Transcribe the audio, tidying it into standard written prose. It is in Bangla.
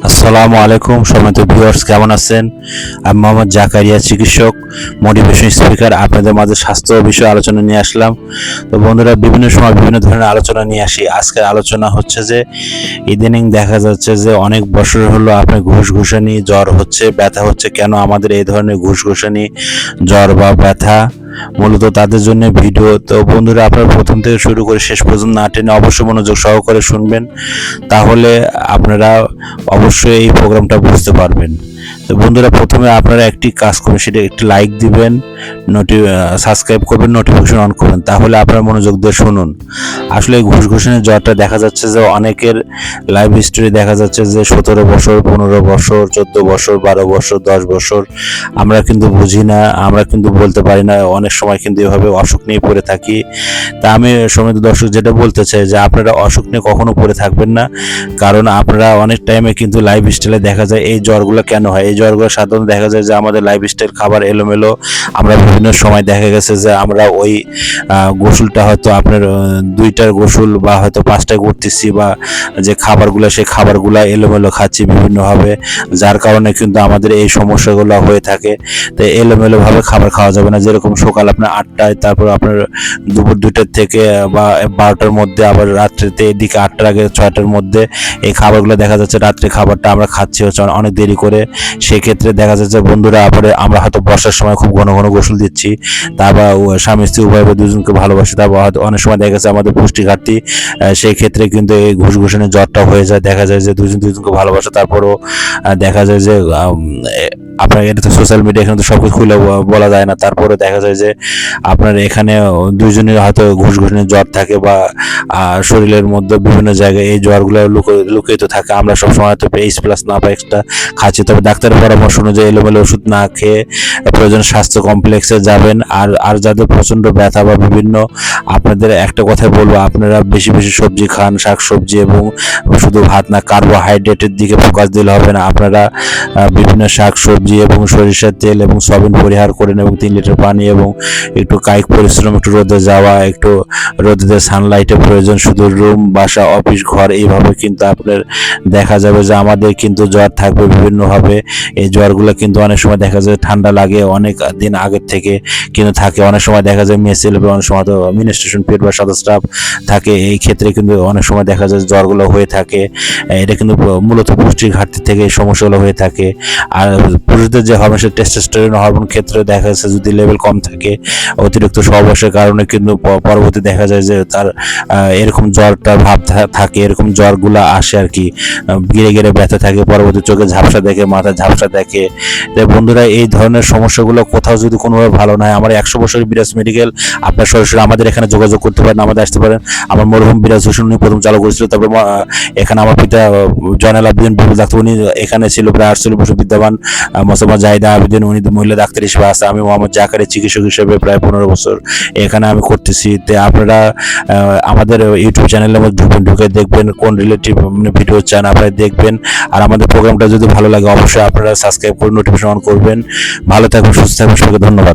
আসসালামু আলাইকুম সম্মানিত ভিউয়ার্স, কেমন আছেন? আমি মোহাম্মদ জাকারিয়া, চিকিৎসক, মোটিভেশন স্পিকার। আপনাদের মাঝে স্বাস্থ্য বিষয়ে আলোচনা নিয়ে আসলাম। তো বন্ধুরা, বিভিন্ন সময় বিভিন্ন ধরনের আলোচনা নিয়ে আসি। আজকের আলোচনা হচ্ছে যে ইদানিং দেখা যাচ্ছে যে অনেক বছর হলো আপনার ঘুষঘুষানি, জ্বর হচ্ছে, ব্যথা হচ্ছে। কেন আমাদের এই ধরনের ঘুষঘুষানি, জ্বর বা ব্যথা? মূলত তাদের জন্য ভিডিও। তো বন্ধুরা, আপনারা প্রথম থেকে শুরু করে শেষ পর্যন্ত না টেনে অবশ্যই মনোযোগ সহকারে শুনবেন, তাহলে আপনারা অবশ্যই এই প্রোগ্রামটা বুঝতে পারবেন। তো বন্ধুরা, প্রথমে আপনারা একটি কাজ করবেন, সেটা একটি লাইক দিবেন, সাবস্ক্রাইব করবেন, নোটিফিকেশন অন করবেন, তাহলে আপনারা মনোযোগ দিয়ে শুনুন। আসলে এই ঘুষঘুষানির জ্বরটা দেখা যাচ্ছে যে অনেকের লাইফ হিস্টোরি দেখা যাচ্ছে যে 17 বছর, 15 বছর, 14 বছর, 12 বছর, 10 বছর। আমরা কিন্তু বুঝি না, আমরা কিন্তু বলতে পারি না, অনেক সময় কিন্তু এভাবে অসুখ নিয়ে পড়ে থাকি। তা আমি সমিত দর্শক যেটা বলতে চাই যে আপনারা অসুখ নিয়ে কখনো পড়ে থাকবেন না, কারণ আপনারা অনেক টাইমে কিন্তু লাইফ স্টাইলে দেখা যায় এই জ্বরগুলো কেন হয়। এই জ্বরগুলো সাধারণত দেখা যায় যে আমাদের লাইফ স্টাইল, খাবার এলোমেলো। আমরা বিভিন্ন সময় দেখা গেছে যে আমরা ওই গোসলটা হয়তো আপনার 2টার গোসল বা হয়তো 5টায় করতেছি, বা যে খাবারগুলো সেই খাবারগুলো এলোমেলো খাচ্ছি বিভিন্নভাবে, যার কারণে কিন্তু আমাদের এই সমস্যাগুলো হয়ে থাকে। তো এলোমেলোভাবে খাবার খাওয়া যাবে না। যেরকম সকাল আপনার 8টায়, তারপর আপনার দুপুর 2টার থেকে বা 12টার মধ্যে, আবার রাত্রিতে এদিকে 8টার আগে 6টার মধ্যে এই খাবারগুলো দেখা যাচ্ছে রাত্রে খাবারটা আমরা খাচ্ছি হচ্ছে অনেক দেরি করে। সেক্ষেত্রে দেখা যাচ্ছে বন্ধুরা, আমরা হয়তো বর্ষার সময় খুব ঘন ঘন গোসল দিচ্ছি, তারপর স্বামী স্ত্রী উভয় দুজনকে ভালোবাসি, তারপর হয়তো অনেক সময় দেখা যাচ্ছে আমাদের পুষ্টি ঘাটতি। সেই ক্ষেত্রে কিন্তু এই ঘুষঘুষানির জ্বরটা হয়ে যায়। দেখা যায় যে দুজনকে ভালোবাসে, তারপরও দেখা যায় যে আপনার এটা তো সোশ্যাল মিডিয়া, এখানে তো সবকিছু খুলে বলা যায় না। তারপরে দেখা যায় যে আপনার এখানে দুইজনের হয়তো ঘুষঘুষানির জ্বর থাকে, বা শরীরের মধ্যে বিভিন্ন জায়গায় এই জ্বরগুলো লুকিয়ে থাকে। আমরা সবসময় হয়তো H+ না বা এক্সট্রা খাচ্ছি। তবে ডাক্তারের পরামর্শ অনুযায়ী এলোমেলো ওষুধ না খেয়ে প্রয়োজন স্বাস্থ্য কমপ্লেক্সে যাবেন। আর যাদের প্রচণ্ড ব্যথা বা বিভিন্ন, আপনাদের একটা কথাই বলবো, আপনারা বেশি বেশি সবজি খান, শাকসবজি, এবং শুধু ভাত না, কার্বোহাইড্রেটের দিকে ফোকাস দিলে হবে না। আপনারা বিভিন্ন শাকসবজি এবং সরিষার তেল এবং সয়াবিন পরিহার করেন, এবং 3 লিটার পানি, এবং একটু কায়িক পরিশ্রম, একটু রোদে যাওয়া, একটু রোদে সানলাইটের প্রয়োজন, শুধু রুম, বাসা, অফিস, ঘর, এইভাবে কিন্তু আপনার দেখা যাবে যে আমাদের কিন্তু জ্বর থাকবে বিভিন্নভাবে। এই জ্বরগুলো কিন্তু অনেক সময় দেখা যায় ঠান্ডা লাগে অনেক দিন আগের থেকে কিন্তু থাকে। অনেক সময় দেখা যায় মেসেল, অনেক সময় তো মিনিস্ট্রেশন পিরিয়ড বা সাদা স্রাব থাকে। এই ক্ষেত্রে কিন্তু অনেক সময় দেখা যায় জ্বরগুলো হয়ে থাকে। এটা কিন্তু মূলত পুষ্টির ঘাটতি থেকে এই সমস্যাগুলো হয়ে থাকে। আর পুরুষদের যে হরমোন, সেই টেস্টোস্টেরন হরমোন ক্ষেত্রে দেখা যাচ্ছে যদি লেভেল কম থাকে, অতিরিক্ত সহবাসের কারণে কিন্তু পরবর্তী দেখা যায় যে তার এরকম জ্বরটার ভাব থাকে। এরকম জ্বরগুলো আসে আর কি, গিরে গিরে ব্যথা থাকে, পরবর্তী চোখে ঝাপসা দেখে, মাথায় ঝাপসা দেখে। তাই বন্ধুরা, এই ধরনের সমস্যাগুলো কোথাও যদি কোনোভাবে ভালো না হয়, আমার 100 বছরের বিরাজ মেডিকেল, আপনার সরাসরি আমাদের এখানে যোগাযোগ করতে পারেন, আমাদের আসতে পারেন। আমার মরহুম বিরাজ হোসেন উনি প্রথম চালু করেছিল। তারপরে এখানে আমার পিতা জয়নাল আবেদিন বুবুল ডাক্তার, উনি এখানে ছিল প্রায় 48 বছর বিদ্যমান। মোসাম্মদ জাহিদা আবেদিন, উনি মহিলা ডাক্তার হিসেবে আছে। আমি মোহাম্মদ জাকারিয়া, চিকিৎসক হিসেবে প্রায় 15 বছর এখানে আমি করতেছি। তো আপনারা আমাদের ইউটিউব চ্যানেলের মধ্যে ঢুকে দেখবেন কোন রিলেটিভ ভিডিও চান, আপনারা দেখবেন। আর আমাদের প্রোগ্রামটা যদি ভালো লাগে, অবশ্যই আপনারা সাবস্ক্রাইব করে নোটিফিকেশন অন করবেন। ভালো থাকবেন, সুস্থ থাকবেন, সবাইকে ধন্যবাদ।